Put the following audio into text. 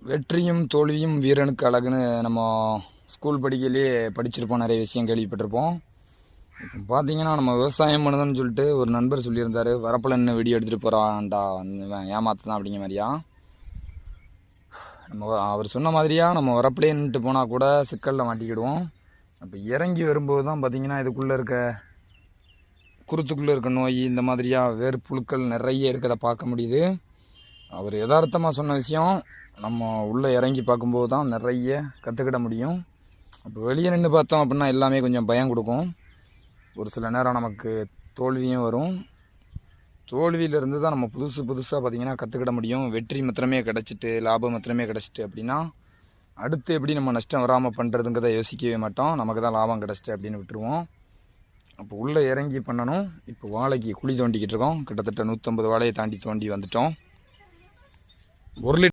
வெற்றியும் தோல்வியும் வீரனுக்கு அழகுன்னு நம்ம ஸ்கூல் படிக்கலையே படிச்சிருப்போம், நிறைய விஷயம் கேள்விப்பட்டிருப்போம். இப்போ பார்த்தீங்கன்னா நம்ம விவசாயம் பண்ணுதுன்னு சொல்லிட்டு ஒரு நண்பர் சொல்லியிருந்தார், வரப்பில் நின்று வீடியோ எடுத்துகிட்டு போகிறான்டா ஏமாத்தான் அப்படிங்கிற மாதிரியா. அவர் சொன்ன மாதிரியா நம்ம வரப்பிலே நின்றுட்டு போனால் கூட சிக்கலில் மாட்டிக்கிடுவோம். அப்போ இறங்கி வரும்போது தான் பார்த்தீங்கன்னா இதுக்குள்ளே இருக்க குருத்துக்குள்ளே இருக்க நோய், இந்த மாதிரியா வேர்ப்புழுக்கள் நிறைய இருக்கிறத பார்க்க முடியுது. அவர் யதார்த்தமாக சொன்ன விஷயம் நம்ம உள்ளே இறங்கி பார்க்கும்போது தான் நிறைய கற்றுக்கிட முடியும். அப்போ வெளியே நின்று பார்த்தோம் அப்படின்னா எல்லாமே கொஞ்சம் பயம் கொடுக்கும். ஒரு சில நேரம் நமக்கு தோல்வியும் வரும். தோல்வியிலேருந்து தான் நம்ம புதுசாக பார்த்திங்கன்னா கற்றுக்கிட முடியும். வெற்றி மாத்திரமே கிடச்சிட்டு, லாபம் மாத்திரமே கிடச்சிட்டு அப்படின்னா அடுத்து எப்படி நம்ம நஷ்டம் வராமல் பண்ணுறதுங்கிறத யோசிக்கவே மாட்டோம். நமக்கு தான் லாபம் கிடச்சிட்டு அப்படின்னு விட்டுருவோம். அப்போ உள்ளே இறங்கி பண்ணணும். இப்போ வாழைக்கு குழி தோண்டிக்கிட்டு இருக்கோம். கிட்டத்தட்ட 150 வாழையை தாண்டி தோண்டி வந்துட்டோம். 1 லிட்டர்